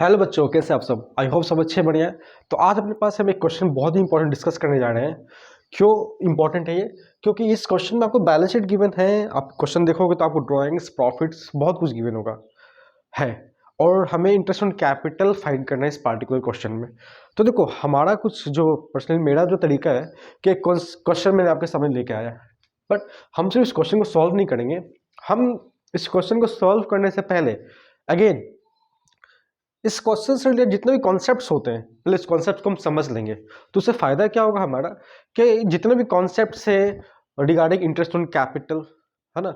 Hello बच्चों, कैसे आप सब? आई होप सब अच्छे बढ़िया हैं। तो आज अपने पास हम एक क्वेश्चन बहुत ही इंपॉर्टेंट डिस्कस करने जा रहे हैं। क्यों इंपॉर्टेंट है ये? क्योंकि इस क्वेश्चन में आपको बैलेंस शीट गिवन है। आप क्वेश्चन देखोगे तो आपको ड्राइंग्स, प्रॉफिट्स, बहुत कुछ गिवन होगा है। और हमें इंटरेस्ट ऑन कैपिटल फाइंड करना है इस पार्टिकुलर क्वेश्चन में। तो देखो, हमारा कुछ जो पर्सनली मेरा जो तरीका है कि क्वेश्चन मैंने आपके सामने लेके आया, बट हम सिर्फ इस क्वेश्चन को सॉल्व नहीं करेंगे। हम इस क्वेश्चन को सॉल्व करने से पहले अगेन इस क्वेश्चन से रिलेटेड जितने भी कॉन्सेप्ट्स होते हैं, पहले इस कॉन्सेप्ट को हम समझ लेंगे। तो उससे फ़ायदा क्या होगा हमारा कि जितने भी कॉन्सेप्ट्स है रिगार्डिंग इंटरेस्ट ऑन कैपिटल, है ना,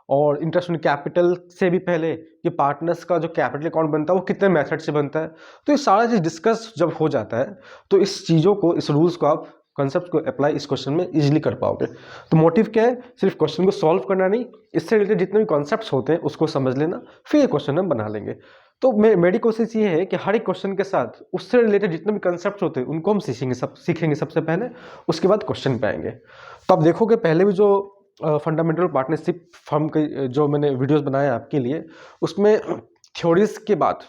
और इंटरेस्ट ऑन कैपिटल से भी पहले कि पार्टनर्स का जो कैपिटल अकाउंट बनता है वो कितने मेथड से बनता है, तो ये सारा चीज़ डिस्कस जब हो जाता है तो इस चीज़ों को, इस रूल्स को, आप कॉन्सेप्ट को अप्लाई इस क्वेश्चन में इजीली कर पाओगे। तो मोटिव क्या है? सिर्फ क्वेश्चन को सॉल्व करना नहीं, इससे रिलेटेड जितने भी कॉन्सेप्ट्स होते हैं उसको समझ लेना, फिर ये क्वेश्चन हम बना लेंगे। तो मेरी कोशिश ये है कि हर एक क्वेश्चन के साथ उससे रिलेटेड जितने भी कंसेप्ट होते हैं उनको हम सीखेंगे सबसे पहले, उसके बाद क्वेश्चन पे आएंगे। तो आप देखोगे पहले भी जो फंडामेंटल पार्टनरशिप फर्म के जो मैंने वीडियोस बनाए आपके लिए, उसमें थ्योरीज के बाद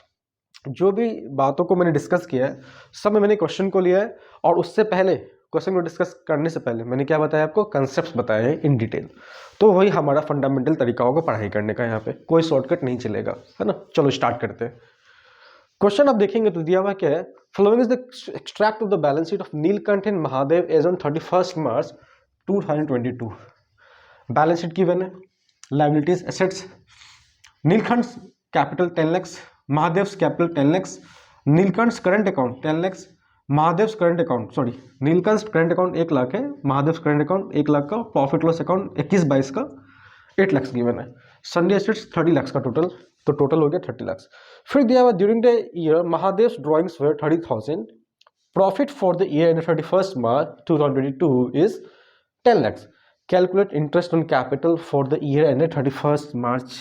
जो भी बातों को मैंने डिस्कस किया है सब में मैंने क्वेश्चन को लिया है। और उससे पहले क्वेश्चन को डिस्कस करने से पहले मैंने क्या बताया आपको? कंसेप्ट्स बताए हैं इन डिटेल। तो वही हमारा फंडामेंटल तरीका होगा पढ़ाई करने का। यहाँ पे कोई शॉर्टकट नहीं चलेगा, है ना। चलो स्टार्ट करते हैं। क्वेश्चन आप देखेंगे तो दिया हुआ क्या है? Following is the extract of the balance sheet of Neelkanth and Mahadev as on 31 March 2022। Balance sheet given है, liabilities, assets. Neelkanth capital 10 lakhs, Mahadev's capital 10 lakhs, Neelkanth current account 10 lakhs, Mahadev's current account, sorry, Neelkanth current account 1 lakh है, Mahadev's current account 1 lakh का, profit loss account 21-22 का 8 lakhs given है। Sundry assets 30 lakhs का total, तो total हो गया 30 lakhs। फिर दिया हुआ during the year Mahadev's drawings were 30,000, profit for the year end 31 March 2022 is 10 lakhs। Calculate interest on capital for the year end 31 March.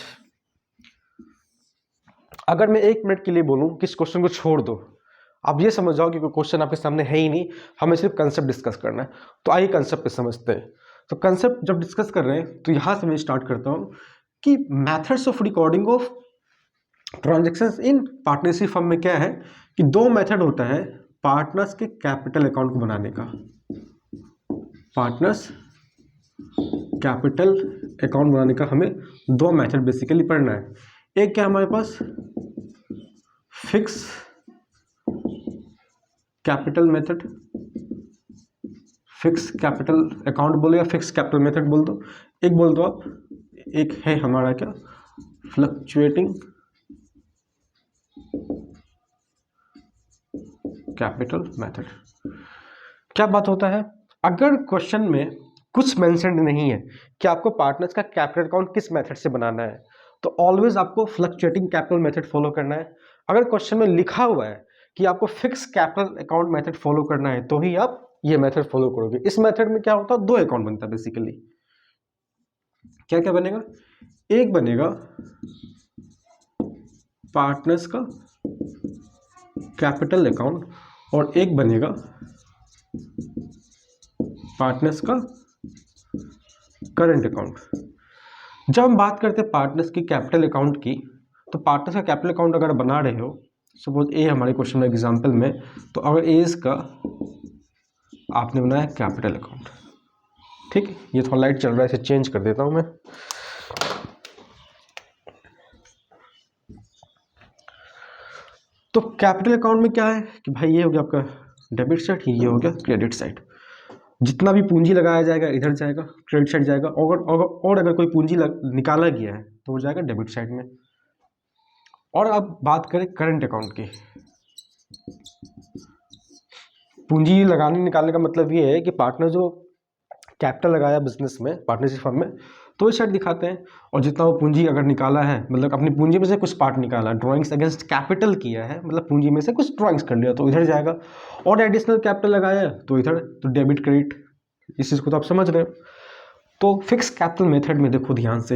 अगर मैं 1 मिनट के लिए बोलूं कि इस क्वेश्चन को छोड़ दो, आप ये समझ जाओ कि कोई क्वेश्चन आपके सामने है ही नहीं, हमें सिर्फ कंसेप्ट डिस्कस करना है। तो आइए कंसेप्ट पे समझते हैं। तो कंसेप्ट जब डिस्कस कर रहे हैं तो यहां से मैं स्टार्ट करता हूं कि methods of recording of transactions in partnership firm में क्या है कि 2 मेथड होता है पार्टनर्स के कैपिटल अकाउंट को बनाने का। पार्टनर्स कैपिटल अकाउंट बनाने का हमें 2 मेथड बेसिकली पढ़ना है। एक क्या हमारे पास? Fix capital method, fix capital account बोलो या फिक्स कैपिटल मेथड बोल दो, एक बोल दो आप। एक है हमारा क्या? Fluctuating capital method. क्या बात होता है? अगर क्वेश्चन में कुछ मेंशन नहीं है कि आपको पार्टनर्स का कैपिटल अकाउंट किस मेथड से बनाना है, तो ऑलवेज आपको फ्लक्चुएटिंग कैपिटल मेथड फॉलो करना है। अगर क्वेश्चन में लिखा हुआ है कि आपको fix capital account method follow करना है तो ही आप ये मेथड फॉलो करोगे। इस मेथड में क्या होता है? 2 अकाउंट बनता है बेसिकली। क्या क्या बनेगा? एक बनेगा पार्टनर्स का कैपिटल अकाउंट और एक बनेगा पार्टनर्स का करंट अकाउंट। जब हम बात करते हैं पार्टनर्स की कैपिटल अकाउंट की, तो पार्टनर्स का कैपिटल अकाउंट अगर बना रहे हो, सपोज ए हमारे क्वेश्चन में एग्जांपल में, तो अगर ए का आपने बनाया कैपिटल अकाउंट, ठीक है, ये थोड़ा लाइट चल रहा है, इसे चेंज कर देता हूं मैं। तो कैपिटल अकाउंट में क्या है कि भाई ये हो गया आपका डेबिट साइड, ये हो गया क्रेडिट साइड। जितना भी पूंजी लगाया जाएगा इधर जाएगा, क्रेडिट साइड जाएगा, और अगर कोई पूंजी निकाला गया है तो वो जाएगा डेबिट साइड में। और अब बात करें करंट अकाउंट की। पूंजी लगाने निकालने का मतलब ये है कि पार्टनर जो कैपिटल लगाया बिजनेस में, पार्टनरशिप फर्म में, तो इस साइड दिखाते हैं। और जितना वो पूंजी अगर निकाला है, मतलब अपनी पूंजी में से कुछ पार्ट निकाला, ड्राइंग्स अगेंस्ट कैपिटल किया है, मतलब पूंजी में से कुछ ड्राइंग्स कर लिया, तो इधर जाएगा। और एडिशनल कैपिटल लगाया है तो इधर, तो डेबिट क्रेडिट, इस चीज़ को तो आप समझ रहे हो। तो फिक्स कैपिटल मेथड में देखो ध्यान से,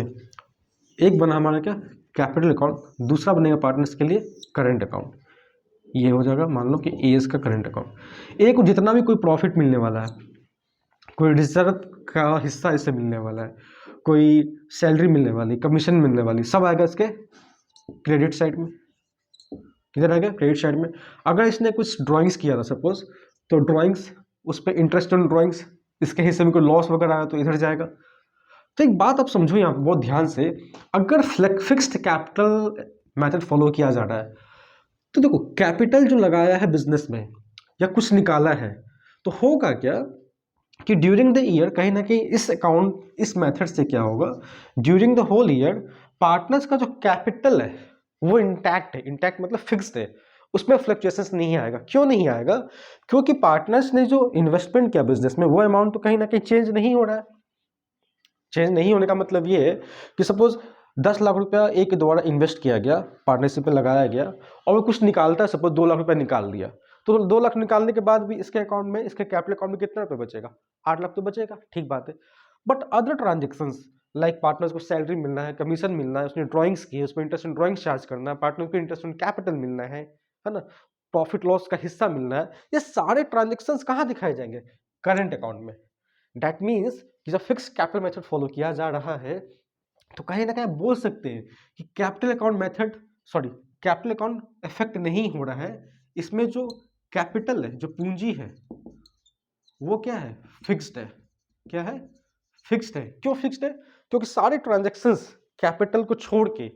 एक बना हमारा क्या? कैपिटल अकाउंट, दूसरा बनेगा पार्टनर्स के लिए करंट अकाउंट। ये हो जाएगा, मान लो कि एएस का करंट अकाउंट। ए को जितना भी कोई प्रॉफिट मिलने वाला है, कोई रिजर्व का हिस्सा इससे मिलने वाला है, कोई सैलरी मिलने वाली, कमीशन मिलने वाली, सब आएगा इसके क्रेडिट साइड में। किधर आ गया, क्रेडिट साइड में। अगर इसने कुछ ड्राइंग्स किया था सपोज, तो ड्राइंग्स, उस पर इंटरेस्ट ऑन ड्राइंग्स, इसके हिस्से में कोई लॉस वगैरह आया तो इधर जाएगा। तो एक बात आप समझो यहाँ बहुत ध्यान से, अगर फिक्स्ड कैपिटल मेथड फॉलो किया जा रहा है, तो देखो कैपिटल जो लगाया है बिजनेस में या कुछ निकाला है, तो होगा क्या कि ड्यूरिंग द ईयर कहीं ना कहीं इस अकाउंट, इस मेथड से क्या होगा, during the whole year partners का जो कैपिटल है वो इंटैक्ट है। इंटैक्ट मतलब फिक्स्ड है, उसमें फ्लक्चुएशंस नहीं आएगा। क्यों नहीं आएगा? क्योंकि पार्टनर्स ने जो इन्वेस्टमेंट किया बिजनेस में, वो अमाउंट तो कहीं ना कहीं चेंज नहीं हो रहा है। चेंज नहीं होने का मतलब ये है कि सपोज 10 लाख रुपया एक के द्वारा इन्वेस्ट किया गया, पार्टनरशिप में लगाया गया, और वो कुछ निकालता है, सपोज 2 लाख रुपया निकाल दिया, तो 2 लाख निकालने के बाद भी इसके अकाउंट में, इसके कैपिटल अकाउंट में कितना रुपये बचेगा? 8 लाख तो बचेगा, ठीक बात है। But other transactions like partners को सैलरी मिलना है, कमीशन मिलना है, उसने ड्राइंग्स की, उसमें इंटरेस्ट इन ड्राइंग्स चार्ज करना है, पार्टनर को इंटरेस्ट इन कैपिटल मिलना है ना, प्रॉफिट लॉस का हिस्सा मिलना है, ये सारे ट्रांजेक्शन्स कहाँ दिखाए जाएंगे? करंट अकाउंट में। दैट मीन्स कि जब फिक्स कैपिटल मेथड फॉलो किया जा रहा है, तो कहीं ना कहीं बोल सकते हैं कि capital account method, sorry, capital account effect नहीं हो रहा है। इसमें जो कैपिटल है, जो पूंजी है, वो क्या है? फिक्स्ड है। क्या है? फिक्स्ड है। क्यों फिक्स्ड है? क्योंकि सारे ट्रांजैक्शंस कैपिटल को छोड़ के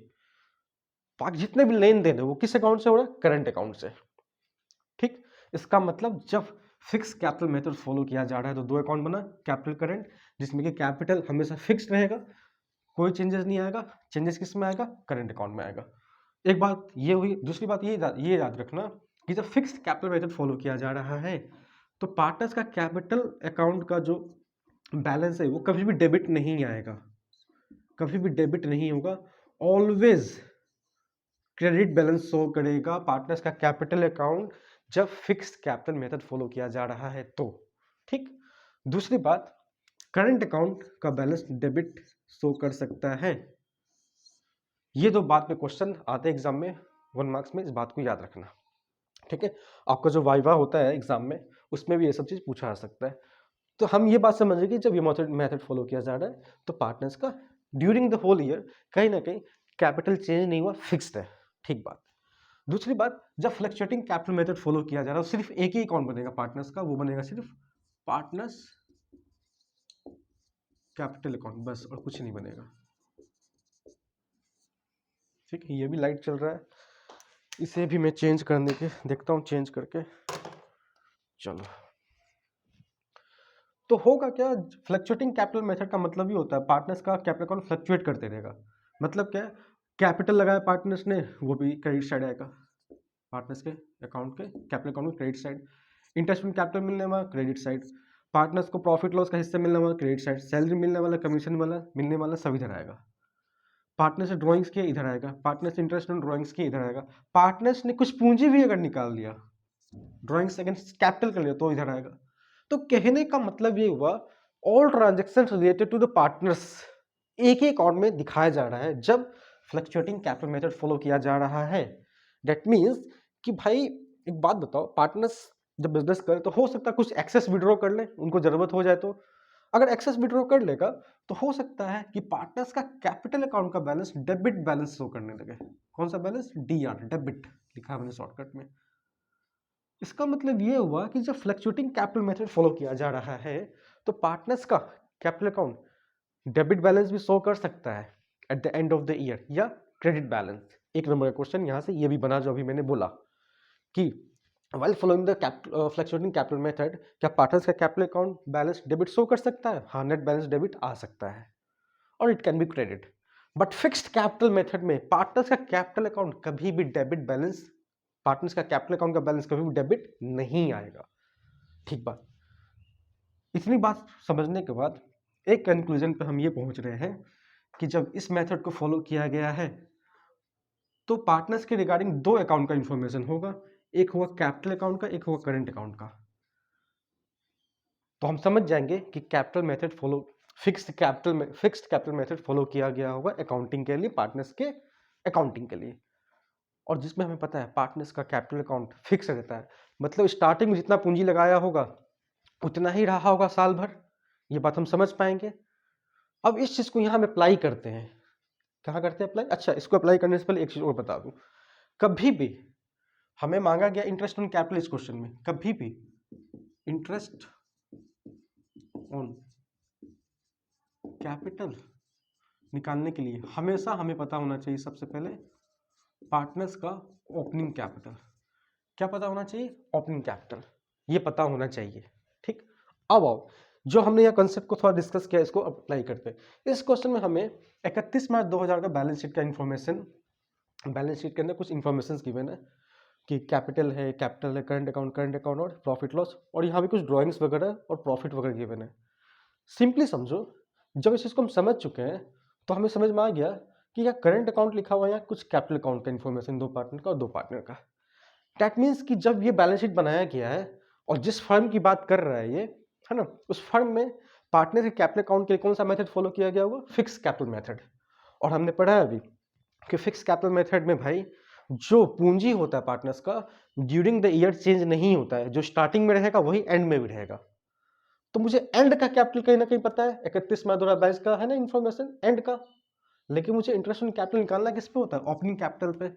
बाकी जितने भी लेन देन है वो किस अकाउंट से हो रहा है? करंट अकाउंट से। ठीक, इसका मतलब जब फिक्स कैपिटल मेथड फॉलो किया जा रहा है तो दो अकाउंट बना, कैपिटल करंट, जिसमें कि कैपिटल हमेशा फिक्स्ड रहेगा, कोई चेंजेस नहीं आएगा। चेंजेस किस में आएगा? करंट अकाउंट में आएगा। एक बात ये हुई। दूसरी बात ये याद रखना कि जब फिक्स्ड कैपिटल मेथड फॉलो किया जा रहा है तो पार्टनर्स का कैपिटल अकाउंट का जो बैलेंस है वो कभी भी डेबिट नहीं आएगा, कभी भी डेबिट नहीं होगा। ऑलवेज क्रेडिट बैलेंस शो करेगा पार्टनर्स का कैपिटल अकाउंट जब फिक्स्ड कैपिटल मेथड फॉलो किया जा रहा है तो। ठीक, दूसरी बात, करंट अकाउंट का बैलेंस डेबिट शो कर सकता है। ये दो बात पे क्वेश्चन आते हैं एग्जाम में 1 मार्क्स में, इस बात को याद रखना। ठीक है, आपका जो वाइवा होता है एग्जाम में, उसमें भी ये सब चीज पूछा जा सकता है। तो हम ये बात समझ रहे कि जब ये मेथड फॉलो किया जा रहा है तो पार्टनर्स का ड्यूरिंग द होल ईयर कहीं ना कहीं कैपिटल चेंज नहीं हुआ, फिक्स्ड है। ठीक बात। दूसरी बात, जब फ्लक्चुएटिंग कैपिटल मेथड फॉलो किया जा रहा है सिर्फ एक ही अकाउंट बनेगा पार्टनर्स का, वो बनेगा सिर्फ पार्टनर्स कैपिटल अकाउंट, बस, और कुछ नहीं बनेगा। ठीक है, ये भी लाइट चल रहा है, इसे भी मैं चेंज करने के देखता हूँ, चेंज करके। चलो, तो होगा क्या? फ्लक्चुएटिंग कैपिटल मेथड का मतलब ही होता है पार्टनर्स का कैपिटल अकाउंट फ्लक्चुएट करते रहेगा। मतलब क्या है? कैपिटल लगाया पार्टनर्स ने, वो भी क्रेडिट साइड आएगा, पार्टनर्स के अकाउंट के कैपिटल अकाउंट में credit side. Interest on capital मिलने वाला क्रेडिट साइड, पार्टनर्स को प्रॉफिट लॉस का हिस्सा मिलने वाला क्रेडिट साइड, सैलरी मिलने वाला, कमीशन वाला मिलने वाला, सब इधर आएगा। पार्टनर्स ने ड्राइंग्स किए, इधर आएगा। पार्टनर्स इंटरेस्ट ऑन ड्राइंग्स किए, इधर आएगा। पार्टनर्स ने कुछ पूंजी भी अगर निकाल लिया, ड्राइंग्स अगेंस्ट कैपिटल कर लिया, तो इधर आएगा। तो कहने का मतलब ये हुआ, all transaction related to the partners एक ही अकाउंट में दिखाया जा रहा है जब फ्लक्चुएटिंग कैपिटल मेथड फॉलो किया जा रहा है। दैट मीन्स कि भाई एक बात बताओ, पार्टनर्स जब बिजनेस करे तो हो सकता है कुछ एक्सेस विड्रॉ कर ले, उनको जरूरत हो जाए तो। अगर एक्सेस विड्रॉ कर लेगा तो हो सकता है कि पार्टनर्स का कैपिटल अकाउंट का बैलेंस डेबिट बैलेंस शो करने लगे। कौन सा बैलेंस? DR, डेबिट लिखा है मैंने शॉर्टकट में। इसका मतलब ये हुआ कि जब फ्लक्चुएटिंग कैपिटल मेथड फॉलो किया जा रहा है तो पार्टनर्स का कैपिटल अकाउंट डेबिट बैलेंस भी शो कर सकता है at the end of the year, या क्रेडिट बैलेंस। एक नंबर का क्वेश्चन यहां से ये भी बना जो अभी मैंने बोला कि while following the fluctuating capital method, क्या पार्टनर्स का capital account balance debit show कर सकता है? हाँ, नेट बैलेंस डेबिट आ सकता है और it can be credit. But fixed capital method में पार्टनर्स का कैपिटल अकाउंट कभी भी डेबिट बैलेंस, पार्टनर्स का कैपिटल अकाउंट का बैलेंस कभी भी डेबिट नहीं आएगा। ठीक बात। इतनी बात समझने के बाद एक कंक्लूजन पे हम ये पहुंच रहे हैं कि जब इस मेथड को फॉलो किया गया है तो पार्टनर्स के रिगार्डिंग दो अकाउंट का इंफॉर्मेशन होगा, एक हुआ कैपिटल अकाउंट का, एक हुआ करंट अकाउंट का। तो हम समझ जाएंगे कि capital method follow, fixed capital method follow किया गया होगा अकाउंटिंग के लिए, पार्टनर्स के अकाउंटिंग के लिए। और जिसमें हमें पता है पार्टनर्स का कैपिटल अकाउंट फिक्स रहता है, मतलब स्टार्टिंग में जितना पूंजी लगाया होगा उतना ही रहा होगा साल भर। ये बात हम समझ पाएंगे। अब इस चीज को यहां हम अप्लाई करते हैं। कहाँ करते हैं अप्लाई? अच्छा, इसको अप्लाई करने से पहले एक चीज और बता दूं, कभी भी हमें मांगा गया इंटरेस्ट ऑन कैपिटल इस क्वेश्चन में, कभी भी इंटरेस्ट ऑन कैपिटल निकालने के लिए हमेशा हमें पता होना चाहिए सबसे पहले पार्टनर्स का ओपनिंग कैपिटल। क्या पता होना चाहिए? ओपनिंग कैपिटल, ये पता होना चाहिए। ठीक, अब आओ जो हमने यह कंसेप्ट को थोड़ा डिस्कस किया इसको अप्लाई करते हैं। इस क्वेश्चन में हमें 31 मार्च 2000 का बैलेंस शीट का इन्फॉर्मेशन, बैलेंस शीट के अंदर कुछ इन्फॉर्मेशन गिवन है कि कैपिटल है, करंट अकाउंट और प्रॉफिट लॉस, और यहाँ भी कुछ ड्राइंग्स वगैरह और प्रॉफिट वगैरह गिवन है। सिंपली समझो, जब इस चीज़ को हम समझ चुके हैं तो हमें समझ में आ गया कि या करंट अकाउंट लिखा हुआ है या कुछ कैपिटल अकाउंट का इन्फॉर्मेशन, दो पार्टनर का और दो पार्टनर का। दैट मीन्स कि जब ये बैलेंस शीट बनाया गया है और जिस फर्म की बात कर रहा है ये, है ना, उस फर्म में पार्टनर के कैपिटल अकाउंट के लिए कौन सा मेथड फॉलो किया गया होगा? Fix capital method. और हमने पढ़ा है अभी कि फिक्स कैपिटल मेथड में भाई जो पूंजी होता है पार्टनर्स का ड्यूरिंग द ईयर चेंज नहीं होता है, जो स्टार्टिंग में रहेगा वही एंड में भी रहेगा। तो मुझे एंड का कैपिटल कहीं ना कहीं पता है, 31 मार्च 2022 का है ना इन्फॉर्मेशन एंड का, लेकिन मुझे इंटरेस्ट ऑन कैपिटल निकालना किस पे होता है? ओपनिंग कैपिटल पे।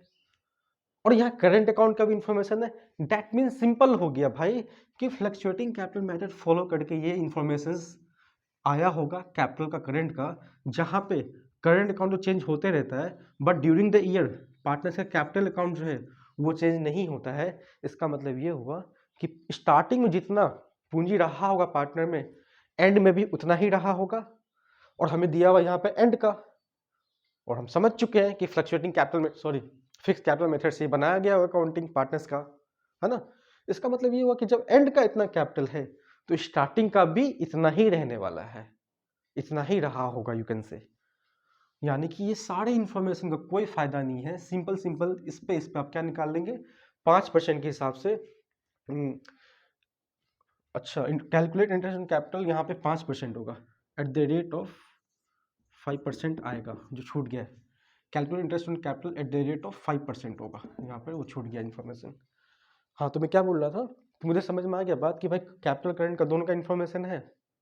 और यहाँ करंट अकाउंट का भी इंफॉर्मेशन है। दैट मीन सिंपल हो गया भाई कि फ्लक्चुएटिंग कैपिटल मेथड फॉलो करके ये इंफॉर्मेशन आया होगा कैपिटल का, करंट का, जहाँ पे करंट अकाउंट तो चेंज होते रहता है but during the year partners का कैपिटल अकाउंट जो है वो चेंज नहीं होता है। इसका मतलब ये हुआ कि स्टार्टिंग में जितना पूंजी रहा होगा पार्टनर में, एंड में भी उतना ही रहा होगा। और हमें दिया हुआ यहाँ पे एंड का, और हम समझ चुके हैं कि fluctuating capital fix capital method से बनाया गया हुआ अकाउंटिंग पार्टनर्स का, है ना। इसका मतलब ये हुआ कि जब एंड का इतना कैपिटल है तो स्टार्टिंग का भी इतना ही रहने वाला है, इतना ही रहा होगा, यू कैन से। यानी कि ये सारे इंफॉर्मेशन का कोई फायदा नहीं है। सिंपल इस पे आप क्या निकाल लेंगे? 5% के हिसाब से। अच्छा, कैलकुलेट इंटरेस्ट ऑन कैपिटल, यहाँ पे 5% होगा एट द रेट ऑफ 5% आएगा जो छूट गया है। Calculate interest on capital at the rate of 5% होगा, यहाँ पर वो छूट गया इन्फॉर्मेशन। हाँ, तो मैं क्या बोल रहा था, तो मुझे समझ में आ गया बात कि भाई कैपिटल करंट का दोनों का इन्फॉर्मेशन है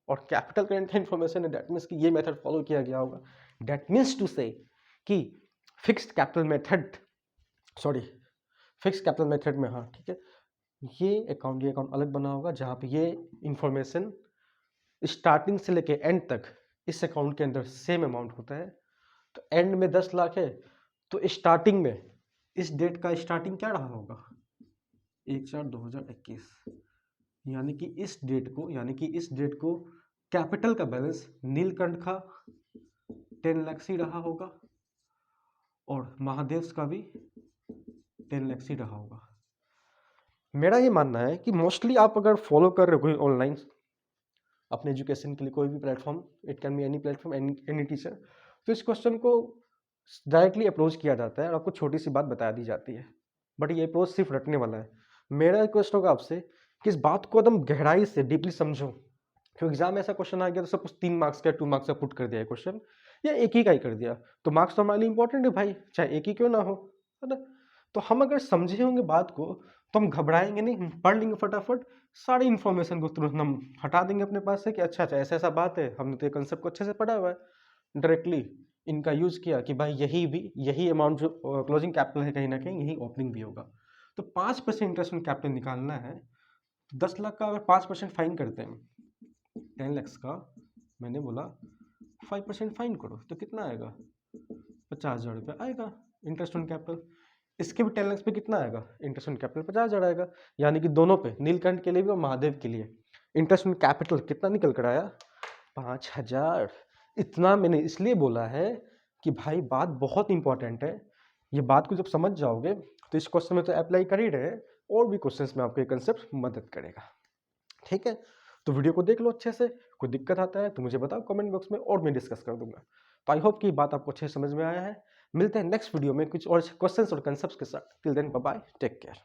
और कैपिटल करंट का इन्फॉर्मेशन है। दैट मीन्स कि ये मेथड फॉलो किया गया होगा। दैट मीन्स टू से कि fixed capital method, fix capital method में, हाँ ठीक है, ये अकाउंट अलग बना होगा जहाँ पे ये इंफॉर्मेशन स्टार्टिंग से लेके एंड तक इस अकाउंट के अंदर सेम अमाउंट होता है। तो एंड में 10 लाख है तो स्टार्टिंग में इस डेट का स्टार्टिंग क्या रहा होगा? 1/4/2021। यानी कि इस डेट को कैपिटल का बैलेंस नीलकंठ का 10 लाख ही रहा होगा और महादेव का भी 10 लाख ही रहा होगा। मेरा ये मानना है कि मोस्टली आप अगर फॉलो कर रहे हो कोई ऑनलाइन अपने एजुकेशन के लिए कोई भी platform, it can be any platform, any teacher, तो इस क्वेश्चन को डायरेक्टली अप्रोच किया जाता है और आपको छोटी सी बात बता दी जाती है, बट ये अप्रोच सिर्फ रटने वाला है। मेरा रिक्वेस्ट होगा आपसे कि इस बात को एकदम गहराई से डीपली समझो, क्योंकि एग्जाम में ऐसा क्वेश्चन आ गया तो सपोज 3 मार्क्स का 2 मार्क्स का पुट कर दिया है क्वेश्चन, या एक ही का ही कर दिया, तो मार्क्स तो हमारे लिए इंपॉर्टेंट है भाई, चाहे एक ही क्यों ना हो, है ना। तो हम अगर समझे होंगे बात को तो हम घबराएंगे नहीं, हम पढ़ लेंगे फटाफट, सारी इन्फॉर्मेशन को तुरंत हम हटा देंगे अपने पास से कि अच्छा ऐसा ऐसा बात है, हमने तो ये कंसेप्ट को अच्छे से पढ़ा हुआ है, डायरेक्टली इनका यूज किया कि भाई यही अमाउंट जो क्लोजिंग कैपिटल है कहीं ना कहीं यही ओपनिंग भी होगा। तो 5% इंटरेस्ट ऑन कैपिटल निकालना है, 10 लाख का अगर 5% फाइन करते हैं, 10 लाख का मैंने बोला 5% फाइन करो तो कितना आएगा? 50,000 रुपये आएगा इंटरेस्ट ऑन कैपिटल। इसके भी 10 लाख पे कितना आएगा इंटरेस्ट ऑन कैपिटल? 50,000 आएगा। यानी कि दोनों पे, नीलकंठ के लिए भी और महादेव के लिए, इंटरेस्ट ऑन कैपिटल कितना निकल कर आया? 5,000। इतना मैंने इसलिए बोला है कि भाई बात बहुत इंपॉर्टेंट है। ये बात को जब समझ जाओगे तो इस क्वेश्चन में तो अप्लाई कर ही रहे, और भी क्वेश्चंस में आपको ये कंसेप्ट मदद करेगा। ठीक है, तो वीडियो को देख लो अच्छे से, कोई दिक्कत आता है तो मुझे बताओ कमेंट बॉक्स में और मैं डिस्कस कर दूंगा। तो आई होप कि बात आपको अच्छे से समझ में आया है। मिलते हैं नेक्स्ट वीडियो में कुछ और क्वेश्चंस और कंसेप्ट्स के साथ। Till then bye bye, take care.